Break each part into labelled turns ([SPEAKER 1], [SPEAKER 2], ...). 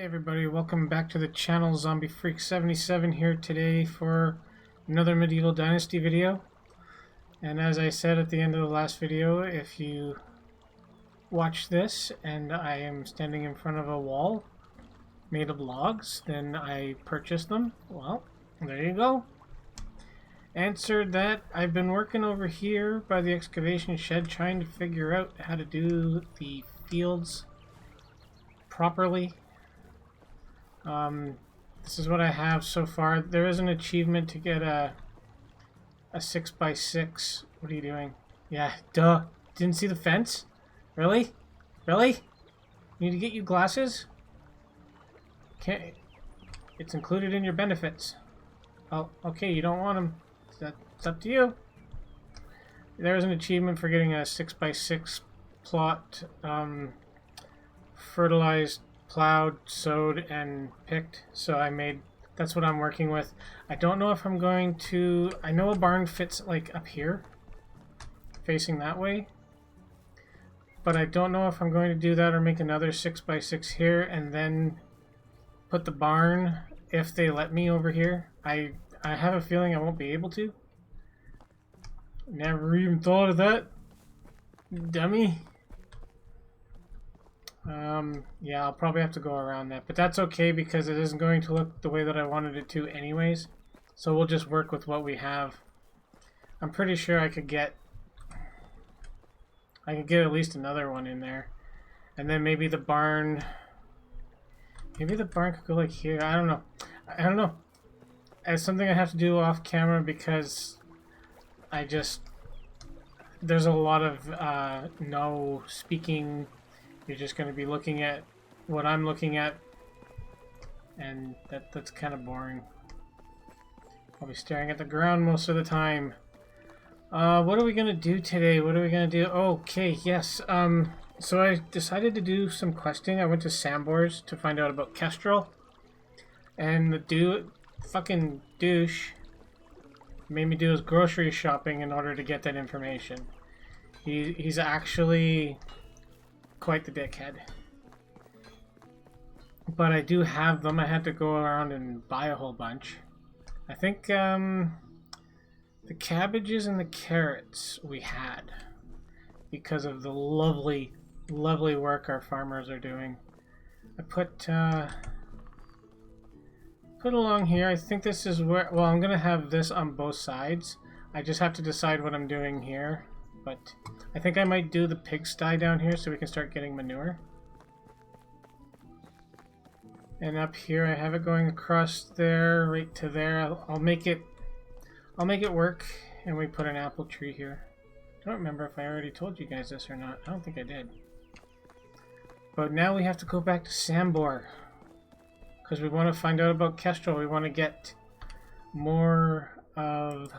[SPEAKER 1] Hey everybody, welcome back to the channel. Zombie Freak 77 here today for another Medieval Dynasty video. And as I said at the end of the last video, if you watch this and I am standing in front of a wall made of logs, then I purchased them. Well, there you go. Answered that. I've been working over here by the excavation shed trying to figure out how to do the fields properly. This is what I have so far. There is an achievement to get a 6x6. What are you doing? Yeah, duh. Didn't see the fence? Really? Really? Need to get you glasses? Can't. It's included in your benefits. Oh, okay, you don't want them. It's up to you. There is an achievement for getting a 6x6 plot, fertilized, plowed, sowed, and picked. So that's what I'm working with. I don't know if I'm going to, I know a barn fits like up here, facing that way, but I don't know if I'm going to do that or make another 6x6 here and then put the barn, if they let me, over here. I have a feeling I won't be able to. Never even thought of that, dummy. Yeah, I'll probably have to go around that, but that's okay because it isn't going to look the way that I wanted it to anyways. So we'll just work with what we have. I'm pretty sure I could get at least another one in there. And then maybe the barn could go like here. I don't know. It's something I have to do off camera because there's a lot of no speaking. You're just going to be looking at what I'm looking at, and that's kind of boring. I'll be staring at the ground most of the time. What are we going to do today? What are we going to do? Okay, yes. So I decided to do some questing. I went to Sambor's to find out about Kestrel, and the fucking douche made me do his grocery shopping in order to get that information. He's actually quite the dickhead. But I do have them. I had to go around and buy a whole bunch. I think the cabbages and the carrots we had because of the lovely, lovely work our farmers are doing. I put along here. I think this is where, well, I'm gonna have this on both sides. I just have to decide what I'm doing here. But I think I might do the pigsty down here so we can start getting manure. And up here I have it going across there, right to there. I'll make it work, and we put an apple tree here. I don't remember if I already told you guys this or not. I don't think I did. But now we have to go back to Sambor because we want to find out about Kestrel. We want to get more of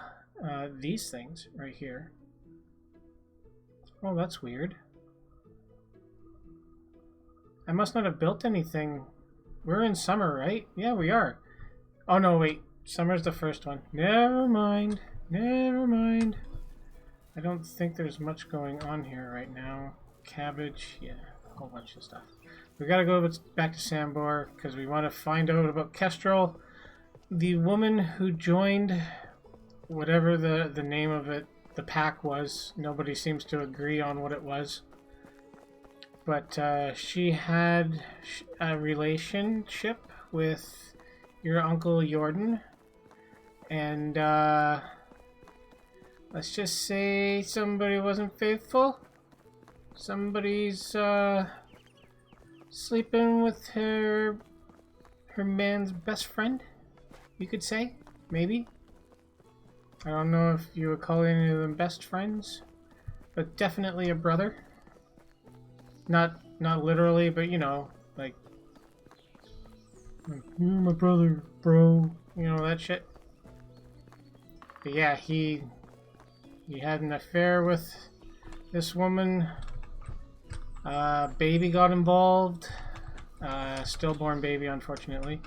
[SPEAKER 1] these things right here. Oh, that's weird. I must not have built anything. We're in summer, right? Yeah, we are. Oh, no, wait. Summer's the first one. Never mind. Never mind. I don't think there's much going on here right now. Cabbage. Yeah, a whole bunch of stuff. We gotta go back to Sambor because we want to find out about Kestrel. The woman who joined, whatever the name of it, the pack was. Nobody seems to agree on what it was. But she had a relationship with your uncle Iordan. And let's just say somebody wasn't faithful. Somebody's sleeping with her man's best friend, you could say, maybe. I don't know if you would call any of them best friends, but definitely a brother. Not literally, but you know, like you're my brother, bro. You know, that shit. But yeah, he had an affair with this woman. Baby got involved. Stillborn baby, unfortunately.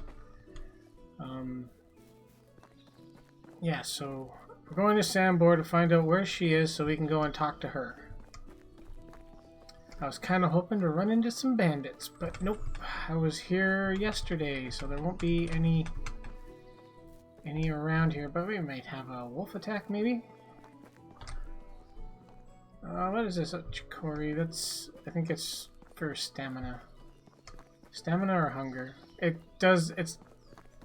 [SPEAKER 1] Yeah, so we're going to Sambor to find out where she is so we can go and talk to her. I was kind of hoping to run into some bandits, but nope. I was here yesterday, so there won't be any around here. But we might have a wolf attack, maybe. What is this? Chicory. That's. I think it's for stamina. Stamina or hunger. It does. It's.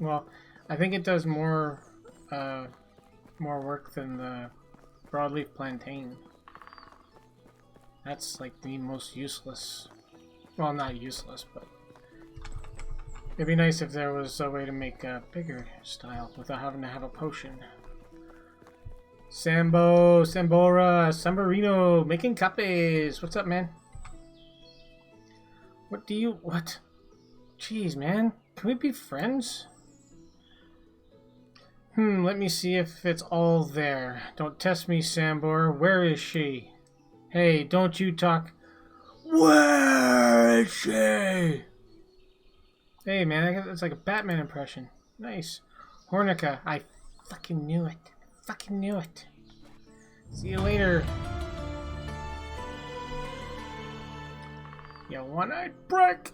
[SPEAKER 1] Well, I think it does more work than the broadleaf plantain. That's like the most useless. Well, not useless, but it'd be nice if there was a way to make a bigger style without having to have a potion. Sambora, Samborino, making copies. What's up, man? What? Jeez, man. Can we be friends? Let me see if it's all there. Don't test me, Sambor. Where is she? Hey, don't you talk. Where is she? Hey, man, that's like a Batman impression. Nice. Hornica, I fucking knew it. Fucking knew it. See you later. You one-eyed brick.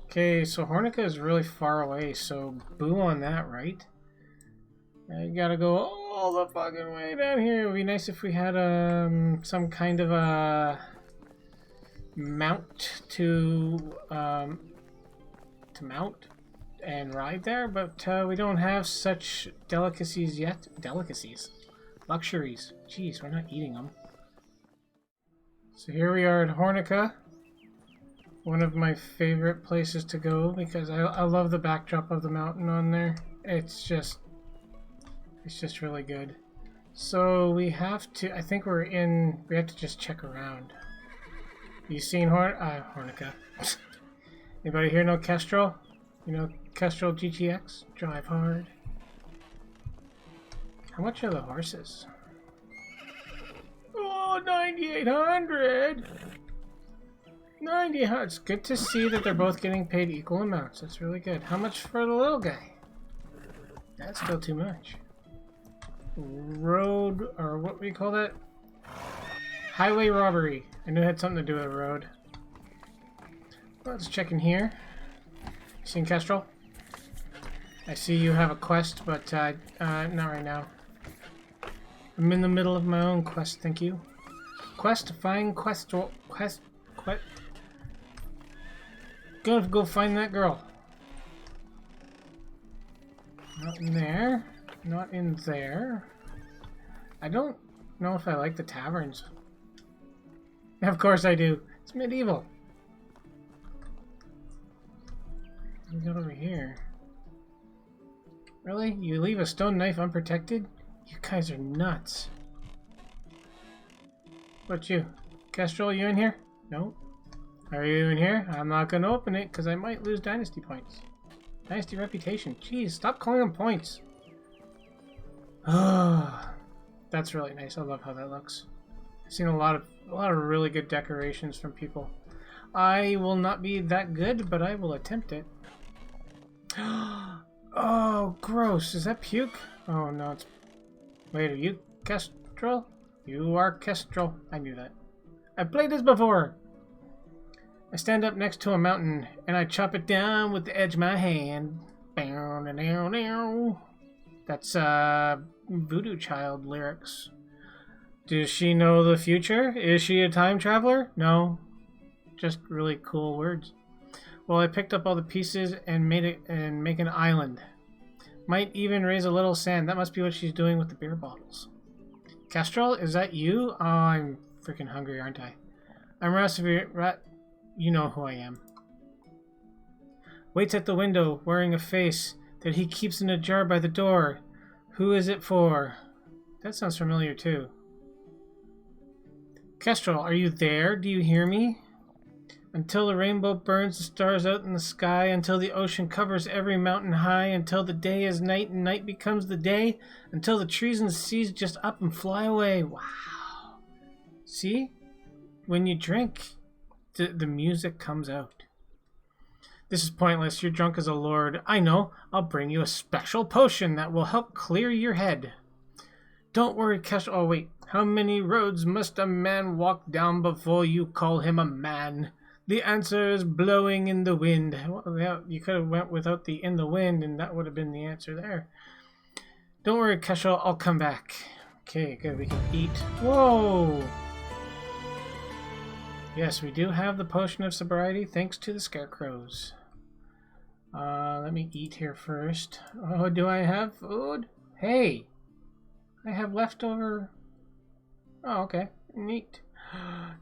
[SPEAKER 1] Okay, so Hornica is really far away, so boo on that, right? I gotta go all the fucking way down here. It would be nice if we had some kind of a mount to mount and ride there, but we don't have such delicacies yet. Delicacies? Luxuries. Jeez, we're not eating them. So here we are at Hornica. One of my favorite places to go because I love the backdrop of the mountain on there. It's just really good. So we have to, I think we have to just check around. You seen Hornica? Anybody here know Kestrel? You know Kestrel GTX? Drive hard. How much are the horses? Oh, 9,800! 9,800! It's good to see that they're both getting paid equal amounts. That's really good. How much for the little guy? That's still too much. Road, or what do you call that? Highway robbery. I knew it had something to do with a road. Let's check in here. You seen Kestrel? I see you have a quest, but not right now. I'm in the middle of my own quest, thank you. Quest to find Kestrel. Quest. Go find that girl. Not in there. Not in there. I don't know if I like the taverns. Of course I do. It's medieval. What do we got over here? Really? You leave a stone knife unprotected? You guys are nuts. What you? Kestrel, you in here? No. Are you in here? I'm not going to open it because I might lose Dynasty points. Dynasty reputation. Jeez, stop calling them points. Ah, that's really nice. I love how that looks. I've seen a lot of really good decorations from people. I will not be that good, but I will attempt it. Oh, gross. Is that puke? Oh, no. It's... Wait, are you Kestrel? You are Kestrel. I knew that. I've played this before. I stand up next to a mountain, and I chop it down with the edge of my hand. That's Voodoo Child lyrics. Does she know the future? Is she a time traveler? No. Just really cool words. Well, I picked up all the pieces and make an island. Might even raise a little sand. That must be what she's doing with the beer bottles. Kestrel, is that you? Oh, I'm freaking hungry, aren't I? I'm Rat. You know who I am. Waits at the window, wearing a face that he keeps in a jar by the door. Who is it for? That sounds familiar too. Kestrel, are you there? Do you hear me? Until the rainbow burns the stars out in the sky, until the ocean covers every mountain high, until the day is night and night becomes the day, until the trees and the seas just up and fly away. Wow. See? When you drink, the music comes out. This is pointless. You're drunk as a lord. I know. I'll bring you a special potion that will help clear your head. Don't worry, Kestrel. Oh, wait. How many roads must a man walk down before you call him a man? The answer is blowing in the wind. Well, yeah, you could have went without the in the wind, and that would have been the answer there. Don't worry, Kestrel, I'll come back. Okay, good, we can eat. Whoa! Yes, we do have the potion of sobriety, thanks to the scarecrows. Let me eat here first. Oh, do I have food? Hey! I have leftover... Oh, okay. Neat.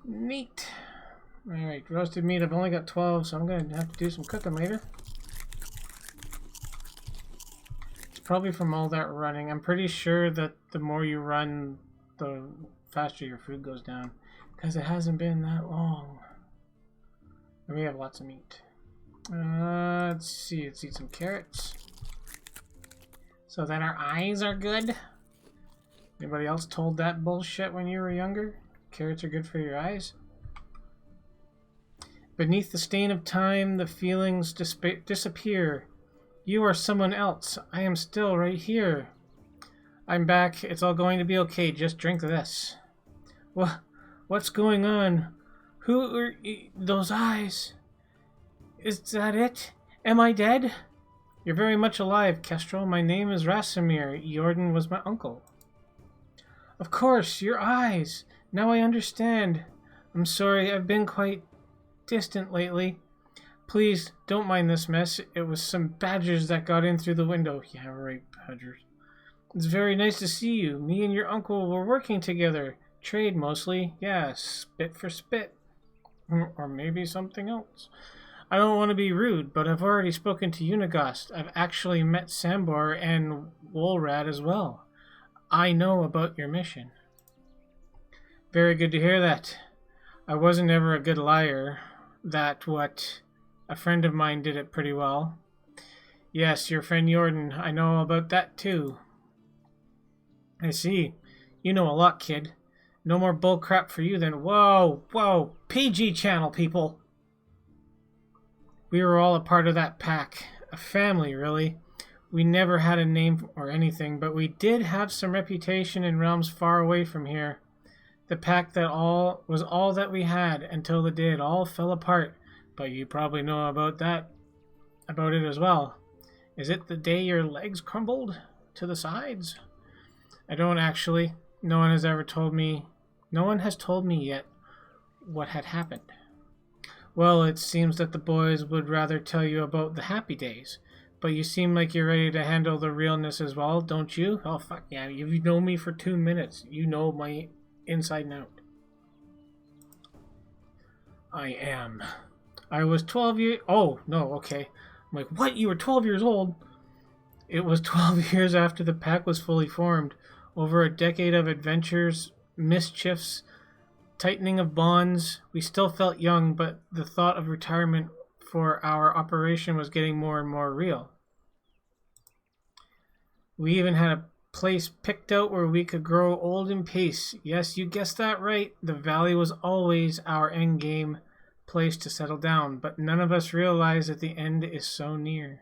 [SPEAKER 1] Neat. Alright, roasted meat. I've only got 12, so I'm going to have to do some cooking later. It's probably from all that running. I'm pretty sure that the more you run, the faster your food goes down. Because it hasn't been that long. And we have lots of meat. Let's see. Let's eat some carrots. So that our eyes are good. Anybody else told that bullshit when you were younger? Carrots are good for your eyes? Beneath the stain of time, the feelings disappear. You are someone else. I am still right here. I'm back. It's all going to be okay. Just drink this. What's going on? Who are those eyes? Is that it? Am I dead? You're very much alive, Kestrel. My name is Rasimir. Iordan was my uncle. Of course, your eyes. Now I understand. I'm sorry, I've been quite distant lately. Please, don't mind this mess. It was some badgers that got in through the window. Yeah, right, badgers. It's very nice to see you. Me and your uncle were working together. Trade, mostly. Yeah, spit for spit. Or maybe something else. I don't want to be rude, but I've already spoken to Uniegosts. I've actually met Sambor and Wolrad as well. I know about your mission. Very good to hear that. I wasn't ever a good liar. A friend of mine did it pretty well. Yes, your friend Iordan. I know about that too. I see. You know a lot, kid. No more bull crap for you then. Whoa. PG channel, people. We were all a part of that pack. A family, really. We never had a name or anything, but we did have some reputation in realms far away from here. The pack was all that we had until the day it all fell apart. But you probably know about it as well. Is it the day your legs crumbled to the sides? I don't actually. No one has told me yet what had happened. Well, it seems that the boys would rather tell you about the happy days. But you seem like you're ready to handle the realness as well, don't you? Oh, fuck yeah. You've known me for 2 minutes. You know my inside and out. I am. I was 12 years... Oh, no, okay. I'm like, what? You were 12 years old? It was 12 years after the pack was fully formed. Over a decade of adventures, mischiefs, tightening of bonds. We still felt young, but the thought of retirement for our operation was getting more and more real. We even had a place picked out where we could grow old in peace. Yes, you guessed that right. The valley was always our end game place to settle down, but none of us realized that the end is so near.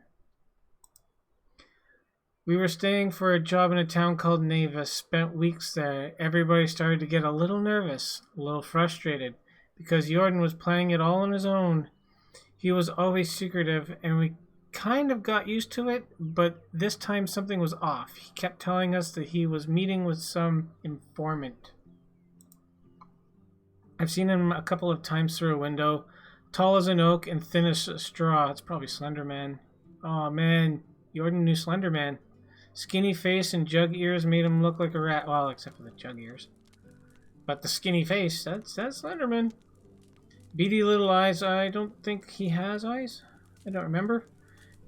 [SPEAKER 1] We were staying for a job in a town called Navis, spent weeks there. Everybody started to get a little nervous, a little frustrated, because Iordan was planning it all on his own. He was always secretive, and we kind of got used to it, but this time something was off. He kept telling us that he was meeting with some informant. I've seen him a couple of times through a window. Tall as an oak and thin as a straw. It's probably Slender Man. Oh man, Iordan knew Slender Man. Skinny face and jug ears made him look like a rat. Well, except for the jug ears. But the skinny face, that's Slenderman. Beady little eyes. I don't think he has eyes. I don't remember.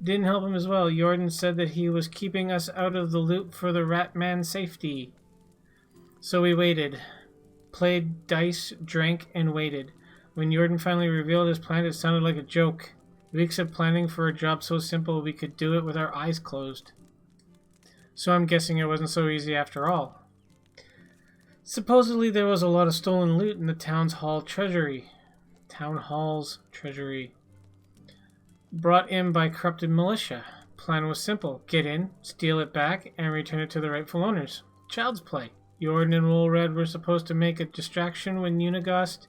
[SPEAKER 1] Didn't help him as well. Iordan said that he was keeping us out of the loop for the rat man's safety. So we waited. Played dice, drank, and waited. When Iordan finally revealed his plan, it sounded like a joke. Weeks of planning for a job so simple we could do it with our eyes closed. So I'm guessing it wasn't so easy after all. Supposedly there was a lot of stolen loot in the town hall's treasury. Brought in by corrupted militia. Plan was simple. Get in, steal it back, and return it to the rightful owners. Child's play. Iordan and Woolred were supposed to make a distraction when Uniegosts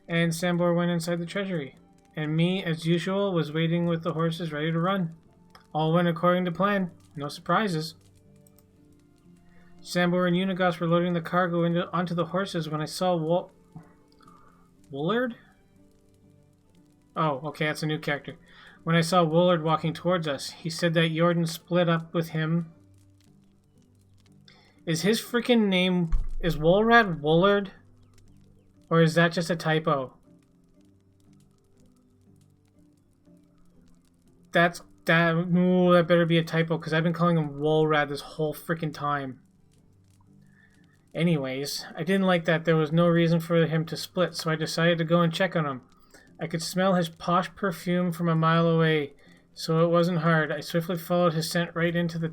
[SPEAKER 1] and Sambor went inside the treasury. And me, as usual, was waiting with the horses ready to run. All went according to plan. No surprises. Sambor and Uniegosts were loading the cargo onto the horses when I saw Woolard? Oh, okay, that's a new character. When I saw Woolard walking towards us, he said that Iordan split up with him. Is his freaking name... Is Woolrad Woolard? Or is that just a typo? That better be a typo, because I've been calling him Woolrad this whole freaking time. Anyways, I didn't like that there was no reason for him to split, so I decided to go and check on him. I could smell his posh perfume from a mile away, so it wasn't hard. I swiftly followed his scent right into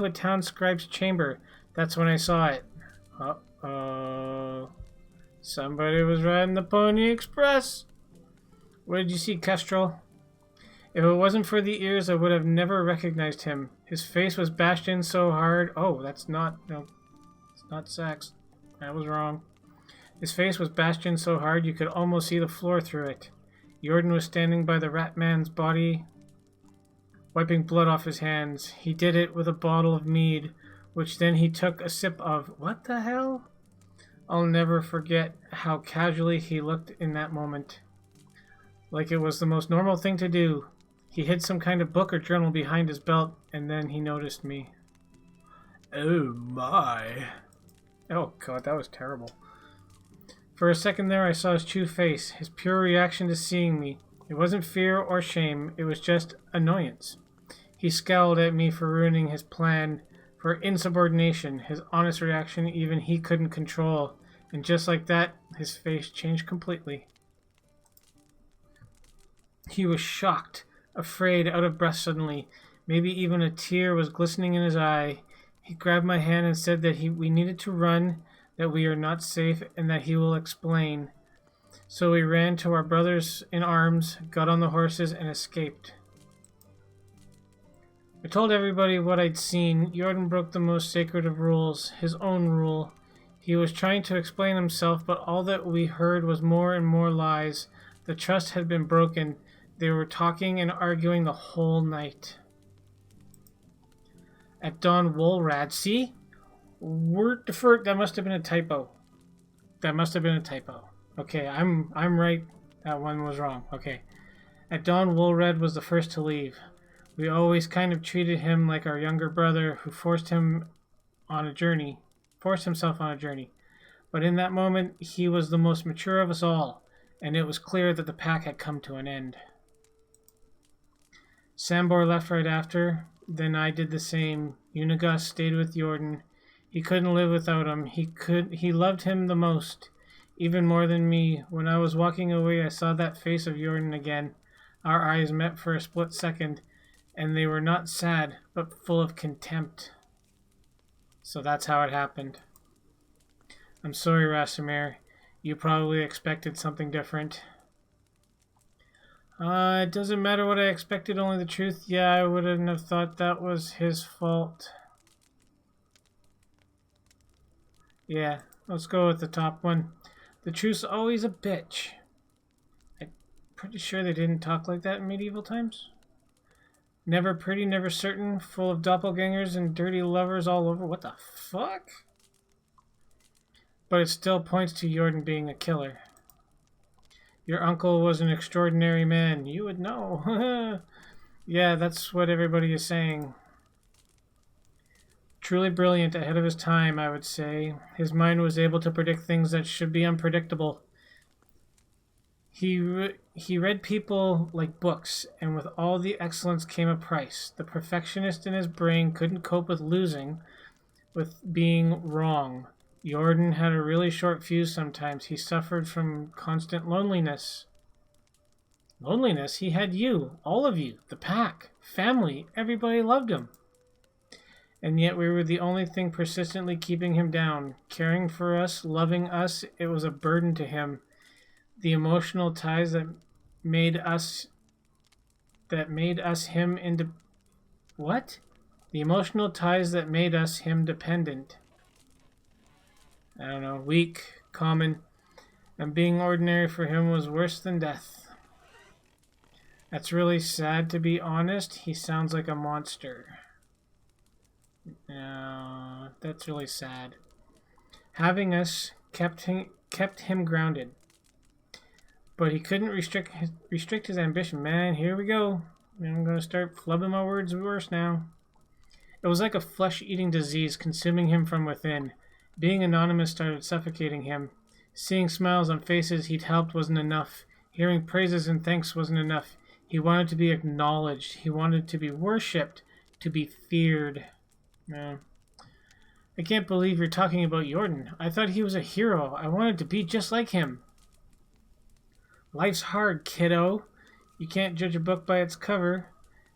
[SPEAKER 1] a town scribe's chamber. That's when I saw it. Uh-oh. Somebody was riding the Pony Express. What did you see, Kestrel? If it wasn't for the ears, I would have never recognized him. His face was bashed in so hard. Oh, that's not... No, it's not sex. I was wrong. His face was bashed in so hard you could almost see the floor through it. Iordan was standing by the rat man's body, wiping blood off his hands. He did it with a bottle of mead, which then he took a sip of. What the hell? I'll never forget how casually he looked in that moment. Like it was the most normal thing to do. He hid some kind of book or journal behind his belt, and then he noticed me. Oh my. Oh god, that was terrible. For a second there I saw his true face, his pure reaction to seeing me. It wasn't fear or shame, it was just annoyance. He scowled at me for ruining his plan, for insubordination, his honest reaction even he couldn't control, and just like that, his face changed completely. He was shocked, afraid, out of breath suddenly. Maybe even a tear was glistening in his eye. He grabbed my hand and said that we needed to run, that we are not safe, and that he will explain. So we ran to our brothers in arms, got on the horses, and escaped. I told everybody what I'd seen. Iordan broke the most sacred of rules, his own rule. He was trying to explain himself, but all that we heard was more and more lies. The trust had been broken. They were talking and arguing the whole night. At dawn, Woolrad. See? Word deferred. That must have been a typo. That must have been a typo. Okay, I'm right. That one was wrong. Okay. At dawn, Woolred was the first to leave. We always kind of treated him like our younger brother who forced himself on a journey. But in that moment, he was the most mature of us all, and it was clear that the pack had come to an end. Sambor left right after. Then I did the same. Uniegosts stayed with Iordan. He couldn't live without him. He loved him the most, even more than me. When I was walking away, I saw that face of Iordan again. Our eyes met for a split second, and they were not sad, but full of contempt. So that's how it happened. I'm sorry, Rasimir. You probably expected something different. It doesn't matter what I expected, only the truth. Yeah, I wouldn't have thought that was his fault. Yeah, let's go with the top one. The truth's always a bitch. I'm pretty sure they didn't talk like that in medieval times. Never pretty, never certain, full of doppelgangers and dirty lovers all over. What the fuck? But it still points to Iordan being a killer. Your uncle was an extraordinary man. You would know. Yeah, that's what everybody is saying. Truly brilliant, ahead of his time, I would say. His mind was able to predict things that should be unpredictable. He read people like books, and with all the excellence came a price. The perfectionist in his brain couldn't cope with losing, with being wrong. Iordan had a really short fuse sometimes. He suffered from constant loneliness. Loneliness? He had you, all of you, the pack, family, everybody loved him. And yet we were the only thing persistently keeping him down, caring for us, loving us. It was a burden to him. The emotional ties that made us him into what? The emotional ties that made us him dependent. I don't know, weak, common, and being ordinary for him was worse than death. That's really sad, to be honest. He sounds like a monster. No, that's really sad. Having us kept him grounded. But he couldn't restrict his ambition. Man, here we go. I'm going to start flubbing my words worse now. It was like a flesh-eating disease consuming him from within. Being anonymous started suffocating him. Seeing smiles on faces he'd helped wasn't enough. Hearing praises and thanks wasn't enough. He wanted to be acknowledged. He wanted to be worshipped, to be feared. Man. I can't believe you're talking about Iordan. I thought he was a hero. I wanted to be just like him. Life's hard, kiddo. You can't judge a book by its cover.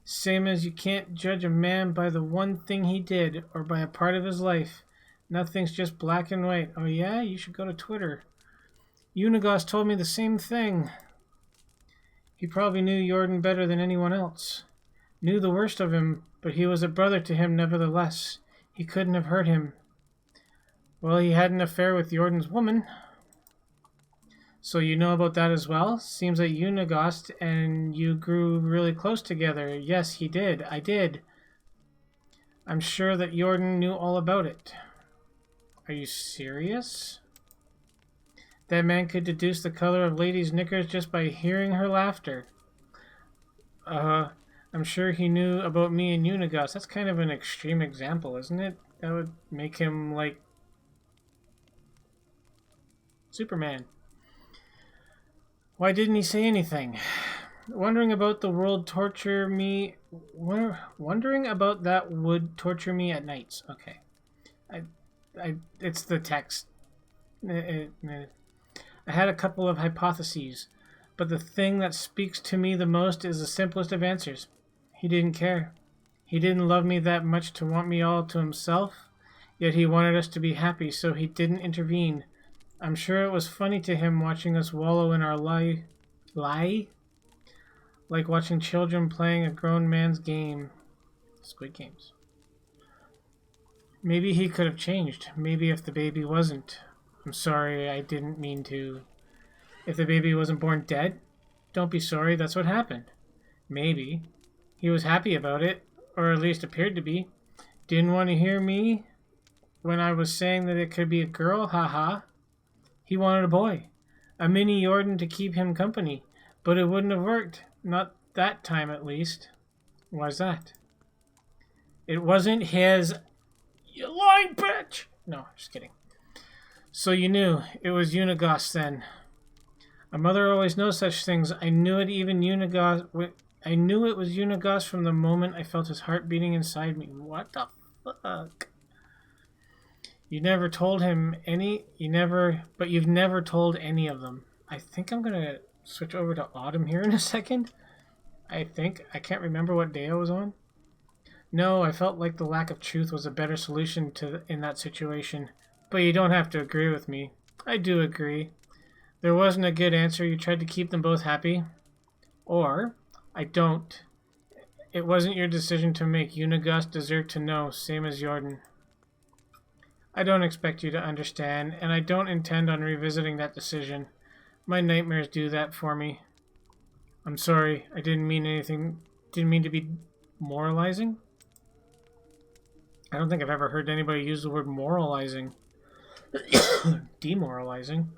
[SPEAKER 1] Same as you can't judge a man by the one thing he did or by a part of his life. Nothing's just black and white. Oh yeah? You should go to Twitter. Uniegosts told me the same thing. He probably knew Iordan better than anyone else. Knew the worst of him, but he was a brother to him nevertheless. He couldn't have hurt him. Well, he had an affair with Iordan's woman. So you know about that as well? Seems like Uniegosts and you grew really close together. Yes, he did. I did. I'm sure that Iordan knew all about it. Are you serious? That man could deduce the color of ladies' knickers just by hearing her laughter. I'm sure he knew about me and Uniegosts. That's kind of an extreme example, isn't it? That would make him like Superman. Why didn't he say anything? Wondering about the world torture me. Wondering about that would torture me at nights. Okay, it's the text. I had a couple of hypotheses, but the thing that speaks to me the most is the simplest of answers. He didn't care. He didn't love me that much to want me all to himself, yet he wanted us to be happy, so he didn't intervene. I'm sure it was funny to him watching us wallow in our lie? Like watching children playing a grown man's game. Squid Games. Maybe he could have changed. Maybe if the baby wasn't. I'm sorry, I didn't mean to. If the baby wasn't born dead, don't be sorry, that's what happened. Maybe. He was happy about it, or at least appeared to be. Didn't want to hear me when I was saying that it could be a girl, haha. He wanted a boy, a mini Iordan to keep him company, but it wouldn't have worked. Not that time, at least. Why's that? It wasn't his... You lying bitch! No, just kidding. So you knew it was Uniegosts then. A mother always knows such things. I knew it even Uniegosts... I knew it was Uniegosts from the moment I felt his heart beating inside me. What the fuck? You never told him any... But you've never told any of them. I think I'm going to switch over to autumn here in a second. I can't remember what day I was on. No, I felt like the lack of truth was a better solution in that situation. But you don't have to agree with me. I do agree. There wasn't a good answer. You tried to keep them both happy. Or, I don't. It wasn't your decision to make. Uniegosts deserve to know, same as Iordan. I don't expect you to understand, and I don't intend on revisiting that decision. My nightmares do that for me. I'm sorry, I didn't mean anything. Didn't mean to be moralizing. I don't think I've ever heard anybody use the word moralizing. Demoralizing.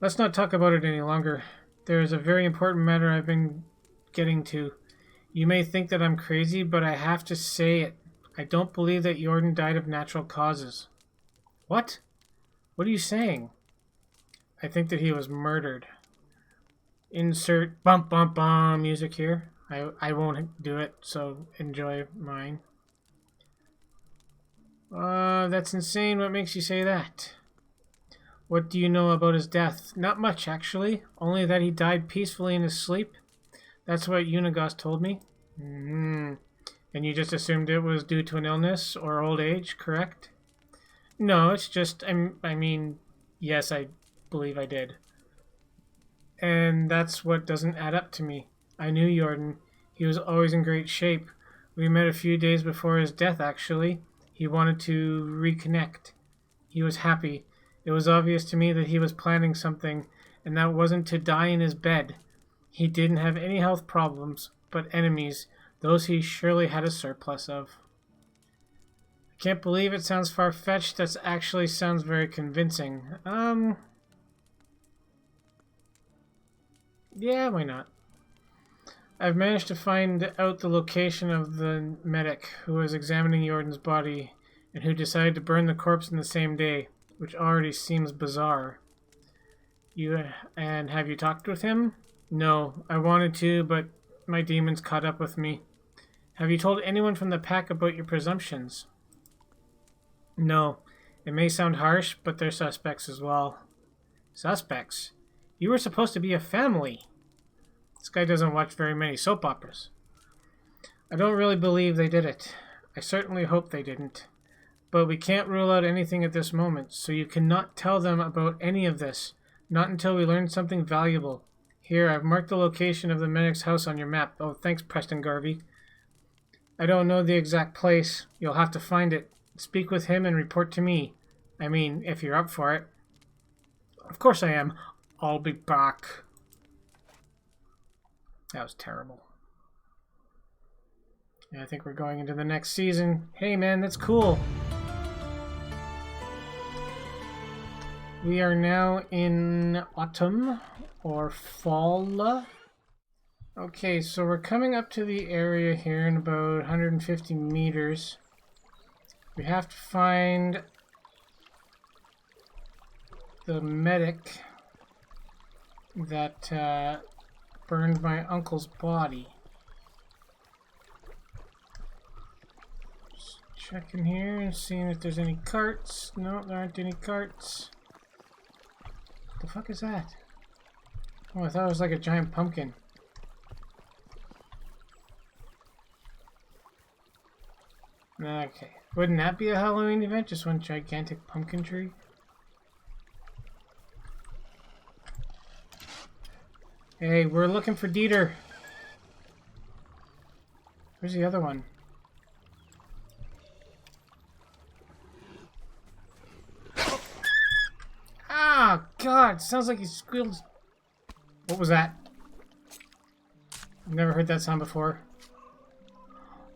[SPEAKER 1] Let's not talk about it any longer. There is a very important matter I've been getting to. You may think that I'm crazy, but I have to say it. I don't believe that Iordan died of natural causes. What? What are you saying? I think that he was murdered. Insert bump bump bum music here. I won't do it, so enjoy mine. That's insane. What makes you say that? What do you know about his death? Not much, actually. Only that he died peacefully in his sleep. That's what Uniegosts told me. And you just assumed it was due to an illness or old age, correct? No, it's just, I mean, yes, I believe I did. And that's what doesn't add up to me. I knew Iordan. He was always in great shape. We met a few days before his death, actually. He wanted to reconnect. He was happy. It was obvious to me that he was planning something, and that wasn't to die in his bed. He didn't have any health problems, but enemies, those he surely had a surplus of. I can't believe it sounds far-fetched. That actually sounds very convincing. Yeah, why not? I've managed to find out the location of the medic who was examining Iordan's body and who decided to burn the corpse in the same day, which already seems bizarre. And have you talked with him? No, I wanted to, but my demons caught up with me. Have you told anyone from the pack about your presumptions? No. It may sound harsh, but they're suspects as well. Suspects? You were supposed to be a family. This guy doesn't watch very many soap operas. I don't really believe they did it. I certainly hope they didn't. But we can't rule out anything at this moment, so you cannot tell them about any of this. Not until we learn something valuable. Here, I've marked the location of the medic's house on your map. Oh, thanks, Preston Garvey. I don't know the exact place. You'll have to find it. Speak with him and report to me. I mean, if you're up for it. Of course I am. I'll be back. That was terrible. Yeah, I think we're going into the next season. Hey man, that's cool. We are now in autumn or fall. Okay, so we're coming up to the area here in about 150 meters. We have to find the medic that burned my uncle's body. Just checking here and seeing if there's any carts. No, there aren't any carts. What the fuck is that? Oh, I thought it was like a giant pumpkin. Okay. Wouldn't that be a Halloween event? Just one gigantic pumpkin tree? Hey, we're looking for Dieter. Where's the other one? Ah, God! Sounds like he squealed. What was that? I've never heard that sound before.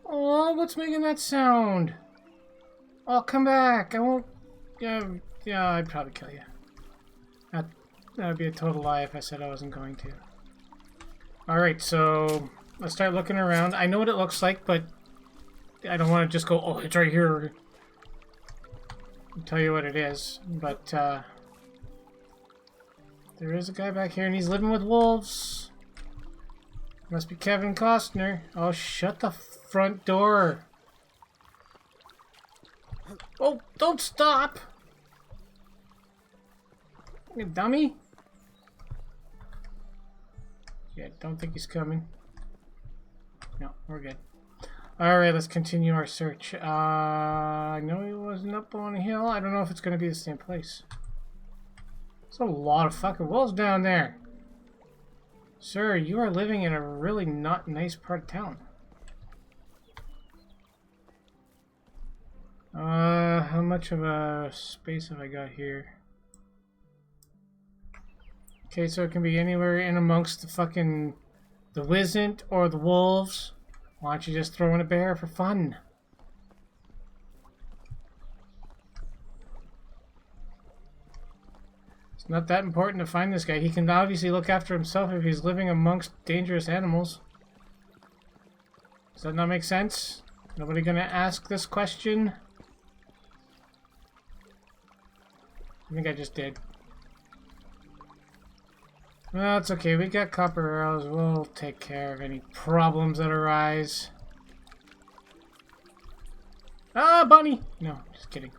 [SPEAKER 1] Oh, what's making that sound? I'll come back. I won't. Yeah, I'd probably kill you. That would be a total lie if I said I wasn't going to. Alright, so let's start looking around. I know what it looks like, but I don't want to just go, oh, it's right here. I'll tell you what it is. But there is a guy back here, and he's living with wolves. Must be Kevin Costner. Oh, shut the front door. Oh, don't stop! You dummy. Yeah, don't think he's coming. No, we're good. Alright, let's continue our search. I know he wasn't up on a hill. I don't know if it's going to be the same place. There's a lot of fucking wolves down there. Sir, you are living in a really not nice part of town. How much of a space have I got here? Okay, so it can be anywhere in amongst the Wizzent or the wolves. Why don't you just throw in a bear for fun? It's not that important to find this guy. He can obviously look after himself if he's living amongst dangerous animals. Does that not make sense? Nobody gonna ask this question? I think I just did. Well, it's okay. We got copper arrows. We'll take care of any problems that arise. Ah, bunny! No, just kidding.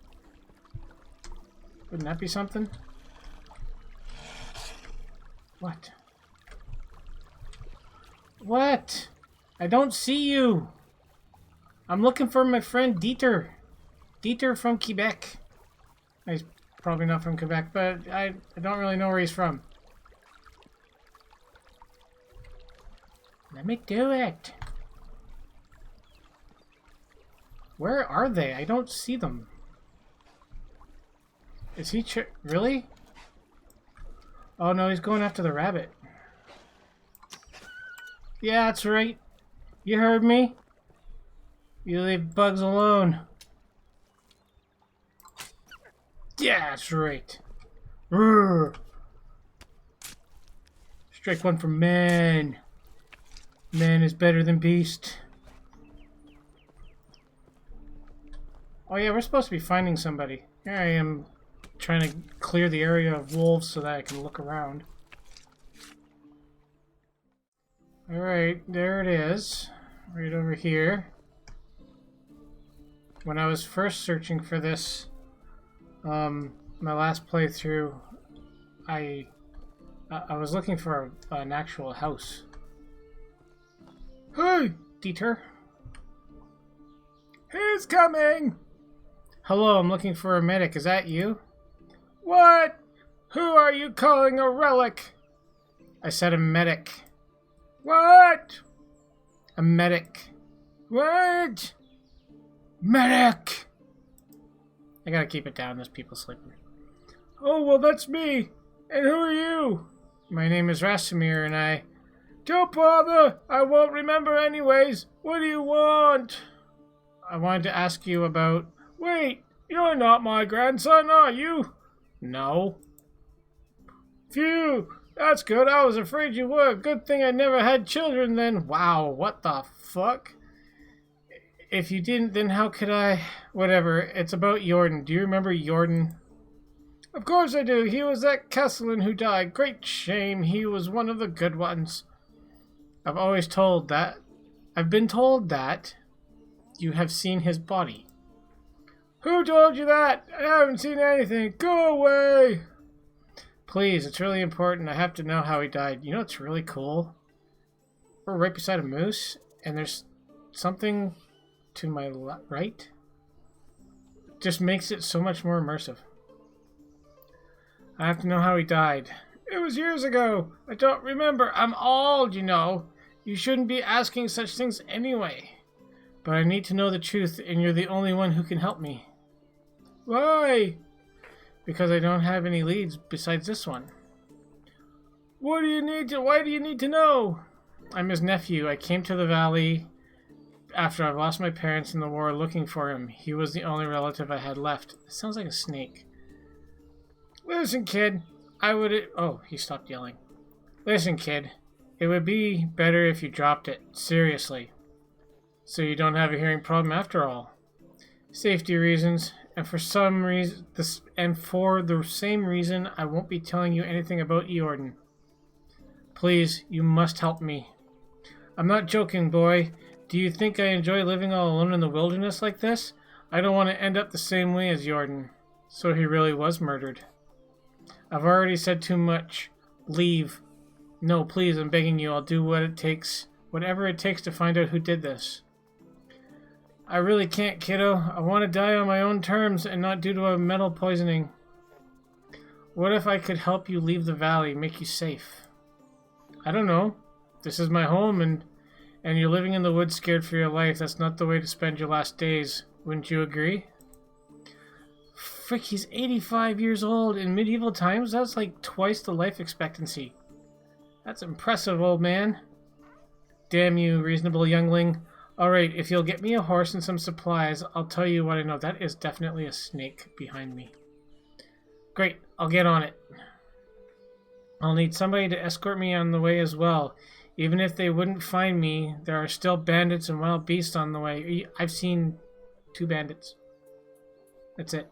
[SPEAKER 1] Wouldn't that be something? What? What? I don't see you! I'm looking for my friend Dieter. Dieter from Quebec. He's probably not from Quebec, but I don't really know where he's from. Let me do it. Where are they? I don't see them. Is he really? Oh no, he's going after the rabbit. Yeah, that's right. You heard me. You leave bugs alone. Yeah, that's right. Rrr. Strike one for man. Man is better than beast. Oh yeah, we're supposed to be finding somebody. Here I am trying to clear the area of wolves so that I can look around. Alright, there it is. Right over here. When I was first searching for this, my last playthrough, I was looking for an actual house. Hey, Dieter. He's coming! Hello, I'm looking for a medic. Is that you? What? Who are you calling a relic? I said a medic. What? A medic. What? Medic! I gotta keep it down, there's people sleeping. Oh, well, that's me. And who are you? My name is Rasumir, and I... Don't bother! I won't remember anyways. What do you want? I wanted to ask you about... Wait, you're not my grandson, are you? No. Phew, that's good. I was afraid you were. Good thing I never had children then. Wow, what the fuck? If you didn't, then how could I... Whatever, it's about Iordan. Do you remember Iordan? Of course I do. He was that Kestrel who died. Great shame. He was one of the good ones. I've been told that you have seen his body. Who told you that? I haven't seen anything. Go away! Please, it's really important. I have to know how he died. You know what's really cool? We're right beside a moose, and there's something to my right. Just makes it so much more immersive. I have to know how he died. It was years ago. I don't remember. I'm old, you know. You shouldn't be asking such things anyway. But I need to know the truth, and you're the only one who can help me. Why? Because I don't have any leads besides this one. Why do you need to know? I'm his nephew. I came to the valley after I lost my parents in the war looking for him. He was the only relative I had left. It sounds like a snake. Listen, kid. Oh, he stopped yelling. Listen, kid. It would be better if you dropped it. Seriously. So you don't have a hearing problem after all. Safety reasons. And for the same reason, I won't be telling you anything about Iordan. Please, you must help me. I'm not joking, boy. Do you think I enjoy living all alone in the wilderness like this? I don't want to end up the same way as Iordan. So he really was murdered. I've already said too much. Leave. No, please, I'm begging you. I'll do whatever it takes to find out who did this. I really can't, kiddo. I want to die on my own terms and not due to a metal poisoning. What if I could help you leave the valley, make you safe? I don't know. This is my home, and you're living in the woods scared for your life. That's not the way to spend your last days. Wouldn't you agree? Frick, he's 85 years old. In medieval times, that's like twice the life expectancy. That's impressive, old man. Damn you, reasonable youngling. Alright, if you'll get me a horse and some supplies, I'll tell you what I know. That is definitely a snake behind me. Great, I'll get on it. I'll need somebody to escort me on the way as well. Even if they wouldn't find me, there are still bandits and wild beasts on the way. I've seen 2 bandits. That's it.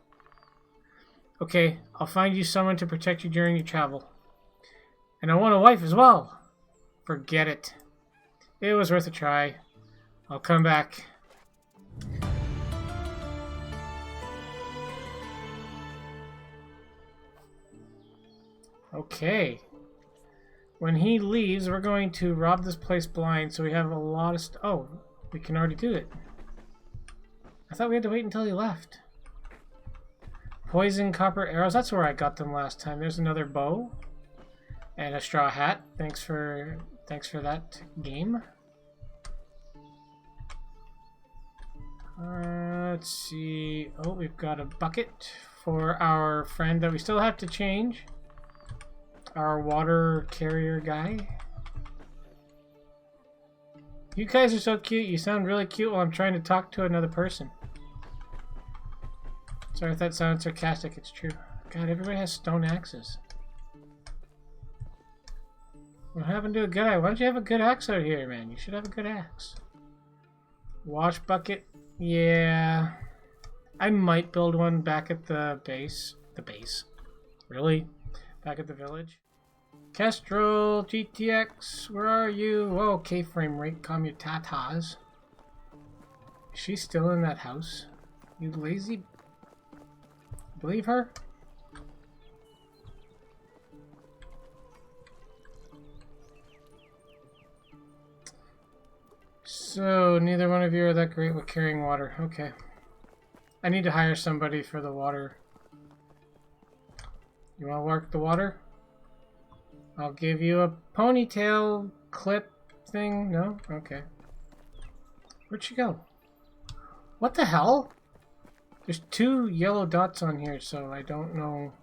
[SPEAKER 1] Okay, I'll find you someone to protect you during your travel. And I want a wife as well. Forget it. It was worth a try. I'll come back. Okay. When he leaves, we're going to rob this place blind, so we have a lot of oh, we can already do it. I thought we had to wait until he left. Poison copper arrows, that's where I got them last time. There's another bow. And a straw hat. Thanks for that game. Let's see. Oh, we've got a bucket for our friend that we still have to change. Our water carrier guy. You guys are so cute. You sound really cute while I'm trying to talk to another person. Sorry if that sounds sarcastic. It's true. God, everybody has stone axes. What happened to a good axe? Why don't you have a good axe out here, man? You should have a good axe. Wash bucket. Yeah. I might build one back at the base. The base? Really? Back at the village? Kestrel, GTX, where are you? Whoa, okay, frame rate, calm your tatas. Is she still in that house? You lazy... Believe her? So, neither one of you are that great with carrying water. Okay. I need to hire somebody for the water. You want to work the water? I'll give you a ponytail clip thing. No? Okay. Where'd she go? What the hell? There's 2 yellow dots on here, so I don't know.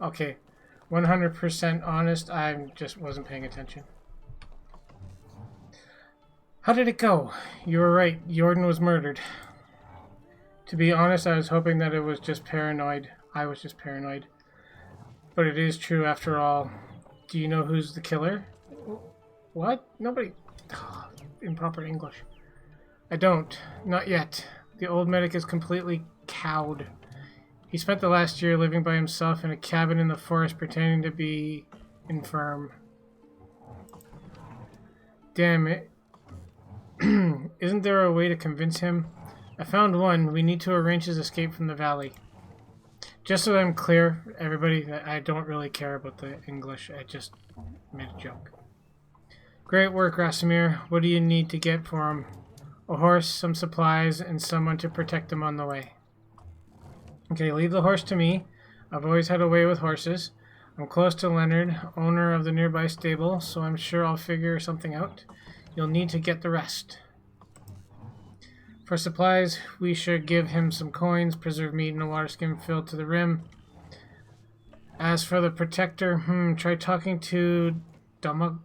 [SPEAKER 1] Okay. 100% honest, I just wasn't paying attention. How did it go? You were right. Iordan was murdered. To be honest, I was hoping that it was just paranoid. I was just paranoid. But it is true after all. Do you know who's the killer? What? Nobody... improper English. I don't. Not yet. The old medic is completely cowed. He spent the last year living by himself in a cabin in the forest pretending to be infirm. Damn it. Isn't there a way to convince him? I found one. We need to arrange his escape from the valley. Just so I'm clear, everybody, that I don't really care about the English. I just made a joke. Great work, Rasimir. What do you need to get for him? A horse, some supplies, and someone to protect him on the way. Okay, leave the horse to me. I've always had a way with horses. I'm close to Leonard, owner of the nearby stable, so I'm sure I'll figure something out. You'll need to get the rest. For supplies, we should give him some coins, preserved meat, and a water skin filled to the rim. As for the protector, try talking to Domo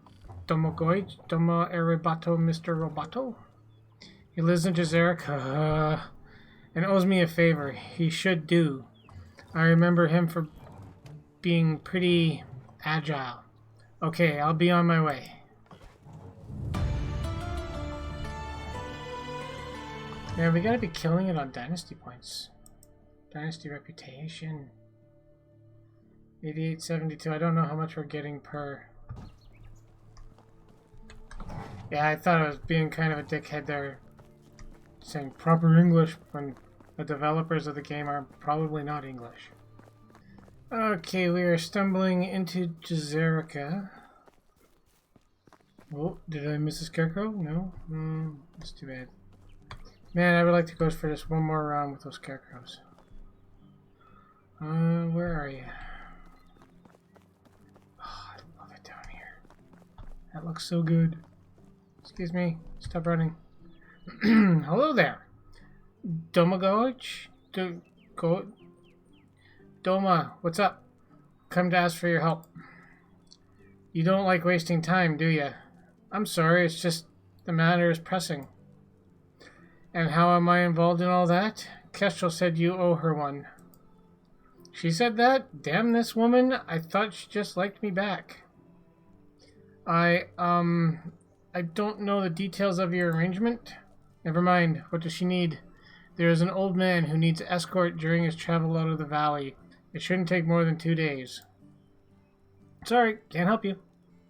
[SPEAKER 1] Erebato, Mr. Roboto. He lives in Jazeric, and owes me a favor. He should do. I remember him for being pretty agile. Okay, I'll be on my way. Yeah, we gotta be killing it on Dynasty points. Dynasty reputation. 88.72. I don't know how much we're getting per. Yeah, I thought I was being kind of a dickhead there, saying proper English when the developers of the game are probably not English. Okay, we are stumbling into Jazerica. Oh, did I miss a scarecrow? No? That's too bad. Man, I would like to go for just one more round with those scarecrows. Where are you? Oh, I love it down here. That looks so good. Excuse me. Stop running. Hello there. Domagoj? Doma, what's up? Come to ask for your help. You don't like wasting time, do you? I'm sorry, it's just the matter is pressing. And how am I involved in all that? Kestrel said you owe her one. She said that? Damn this woman. I thought she just liked me back. I don't know the details of your arrangement. Never mind. What does she need? There is an old man who needs escort during his travel out of the valley. It shouldn't take more than 2 days. Sorry, can't help you.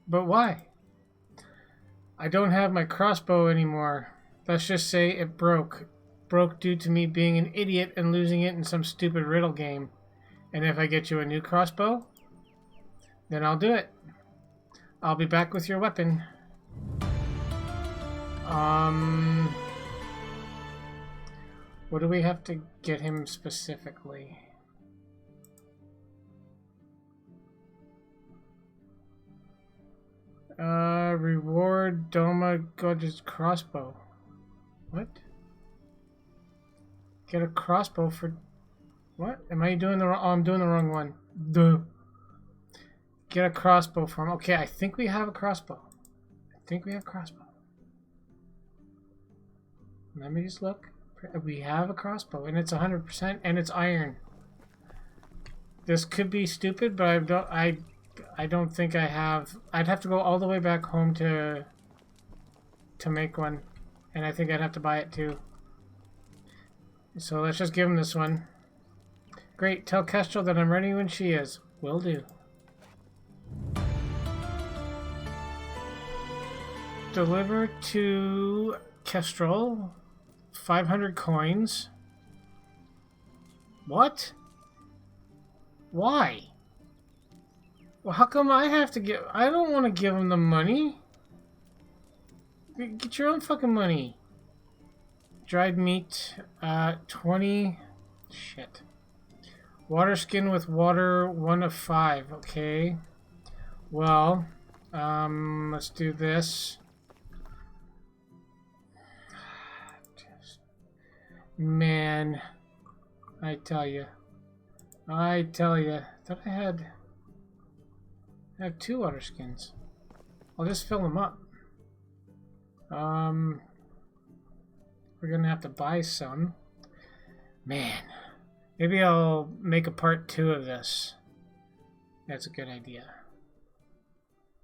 [SPEAKER 1] But why? I don't have my crossbow anymore. Let's just say it broke. Broke due to me being an idiot and losing it in some stupid riddle game. And if I get you a new crossbow, then I'll do it. I'll be back with your weapon. What do we have to get him specifically? Reward Doma God's crossbow. What? Get a crossbow for... What? Am I doing the wrong? Oh, I'm doing the wrong one. Duh. Get a crossbow from. Okay, I think we have a crossbow. I think we have crossbow. Let me just look. We have a crossbow, and it's 100%, and it's iron. This could be stupid, but I don't think I have. I'd have to go all the way back home to make one, and I think I'd have to buy it too. So let's just give him this one. Great. Tell Kestrel that I'm ready when she is. Will do. Deliver to Kestrel. 500 coins. What? Why? Well, how come I have to give... I don't want to give him the money. Get your own fucking money. Dried meat. 20... Shit. Water skin with water, 1 of 5. Okay. Well, let's do this. Man, I tell you, thought I have 2 water skins. I'll just fill them up. We're gonna have to buy some. Man, maybe I'll make a part 2 of this. That's a good idea.